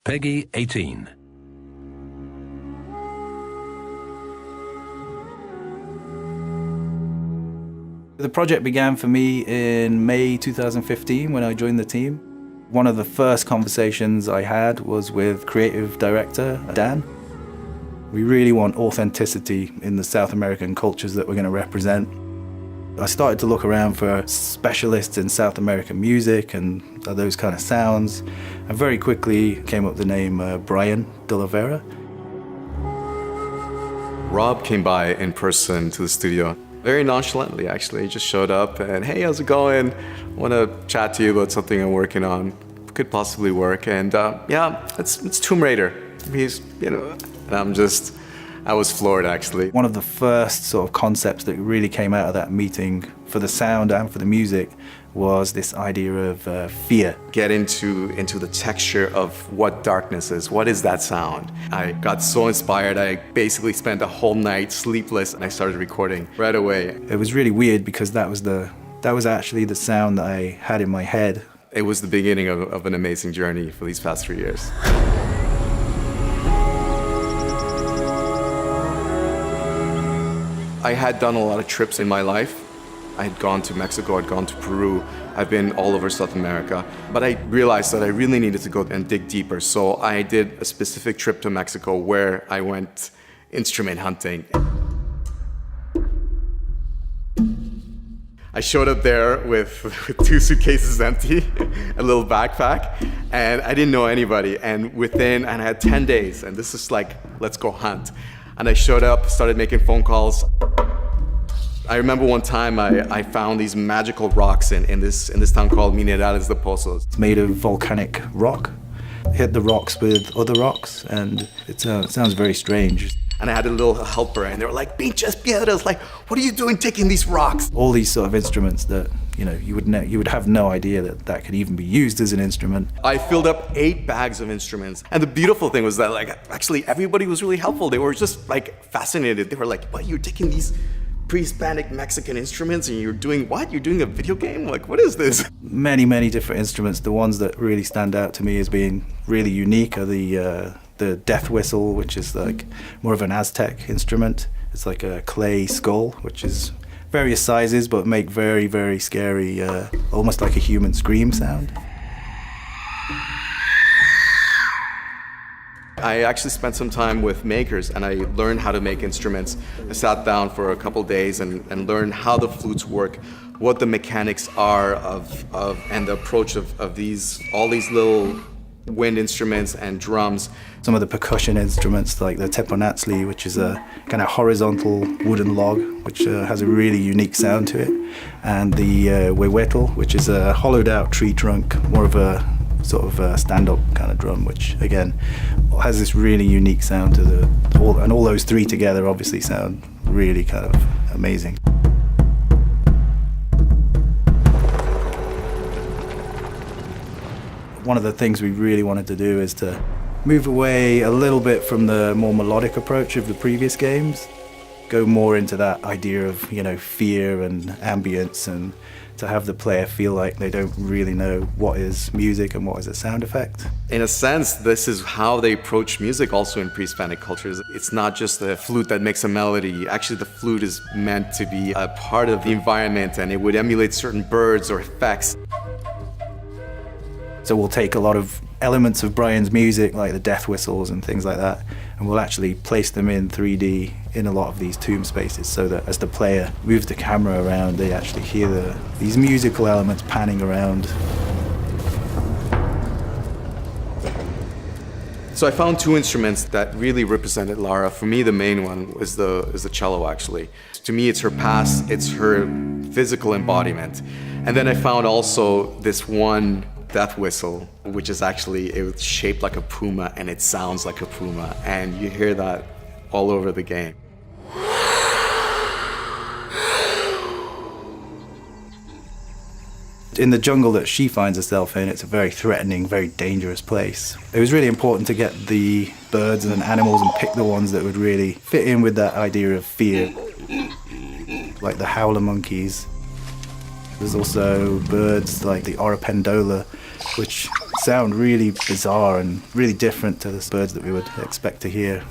Peggy 18. The project began for me in May 2015 when I joined the team. One of the first conversations I had was with creative director Dan. We really want authenticity in the South American cultures that we're going to represent. I started to look around for specialists in South American music and those kind of sounds, and very quickly came up with the name Brian De La Vera. Rob came by in person to the studio, very nonchalantly actually. He just showed up and, hey, how's it going? I want to chat to you about something I'm working on. Could possibly work. And yeah, it's Tomb Raider. He's, and I was floored actually. One of the first sort of concepts that really came out of that meeting for the sound and for the music was this idea of fear. Get into the texture of what darkness is. What is that sound? I got so inspired, I basically spent a whole night sleepless and I started recording right away. It was really weird because that was actually the sound that I had in my head. It was the beginning of an amazing journey for these past 3 years. I had done a lot of trips in my life. I had gone to Mexico, I'd gone to Peru, I've been all over South America. But I realized that I really needed to go and dig deeper. So I did a specific trip to Mexico where I went instrument hunting. I showed up there with 2 suitcases empty, a little backpack, and I didn't know anybody. And I had 10 days, and this is like, let's go hunt. And I showed up, started making phone calls. I remember one time I found these magical rocks in this town called Minerales de Pozos. It's made of volcanic rock. Hit the rocks with other rocks, and it sounds very strange. And I had a little helper, and they were like, "Pinches piedras!" Like, what are you doing taking these rocks? All these sort of instruments that you would have no idea that could even be used as an instrument. I filled up 8 bags of instruments, and the beautiful thing was that actually everybody was really helpful. They were just fascinated. They were like, "What? You're taking these pre-Hispanic Mexican instruments and you're doing what? You're doing a video game? Like, what is this?" Many different instruments. The ones that really stand out to me as being really unique are the death whistle, which is like more of an Aztec instrument. It's like a clay skull, which is various sizes, but make very scary, almost like a human scream sound. I actually spent some time with makers and I learned how to make instruments. I sat down for a couple days and learned how the flutes work, what the mechanics are and the approach of all these little wind instruments and drums. Some of the percussion instruments like the teponatzli, which is a kind of horizontal wooden log, which has a really unique sound to it, and the huehuetl, which is a hollowed out tree trunk, more of a sort of a stand-up kind of drum, which again has this really unique sound to and all those 3 together obviously sound really kind of amazing. One of the things we really wanted to do is to move away a little bit from the more melodic approach of the previous games, go more into that idea of, fear and ambience, and to have the player feel like they don't really know what is music and what is a sound effect. In a sense, this is how they approach music also in pre-Hispanic cultures. It's not just the flute that makes a melody. Actually, the flute is meant to be a part of the environment and it would emulate certain birds or effects. So we'll take a lot of elements of Brian's music, like the death whistles and things like that, and we'll actually place them in 3D in a lot of these tomb spaces, so that as the player moves the camera around, they actually hear these musical elements panning around. So I found 2 instruments that really represented Lara. For me, the main one is the cello, actually. To me, it's her past, it's her physical embodiment. And then I found also this one death whistle, which is actually, it's shaped like a puma and it sounds like a puma, and you hear that all over the game. In the jungle that she finds herself in, it's a very threatening, very dangerous place. It was really important to get the birds and animals and pick the ones that would really fit in with that idea of fear, like the howler monkeys. There's also birds like the oropendola, which sound really bizarre and really different to the birds that we would expect to hear.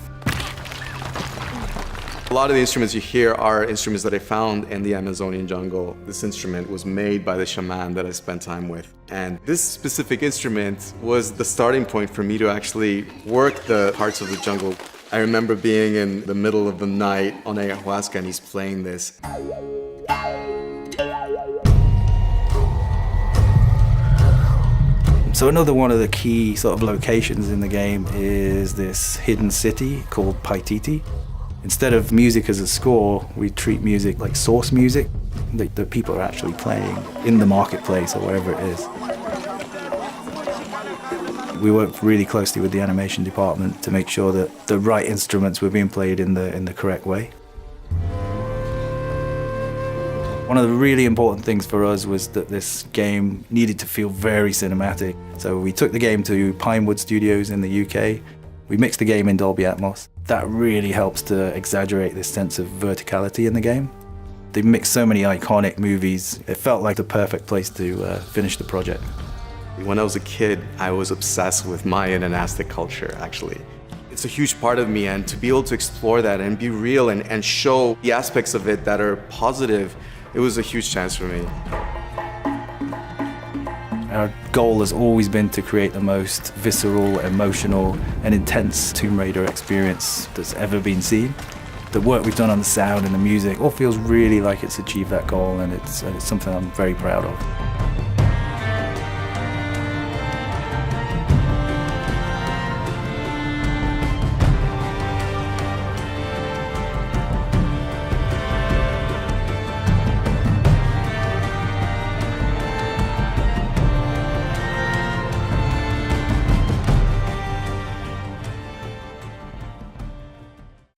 A lot of the instruments you hear are instruments that I found in the Amazonian jungle. This instrument was made by the shaman that I spent time with. And this specific instrument was the starting point for me to actually work the parts of the jungle. I remember being in the middle of the night on ayahuasca and he's playing this. So another one of the key sort of locations in the game is this hidden city called Paititi. Instead of music as a score, we treat music like source music that the people are actually playing in the marketplace or wherever it is. We worked really closely with the animation department to make sure that the right instruments were being played in the correct way. One of the really important things for us was that this game needed to feel very cinematic. So we took the game to Pinewood Studios in the UK. We mixed the game in Dolby Atmos. That really helps to exaggerate this sense of verticality in the game. They mixed so many iconic movies. It felt like the perfect place to finish the project. When I was a kid, I was obsessed with Mayan and Aztec culture, actually. It's a huge part of me, and to be able to explore that and be real and show the aspects of it that are positive, it was a huge chance for me. Our goal has always been to create the most visceral, emotional, and intense Tomb Raider experience that's ever been seen. The work we've done on the sound and the music all feels really like it's achieved that goal, and it's something I'm very proud of.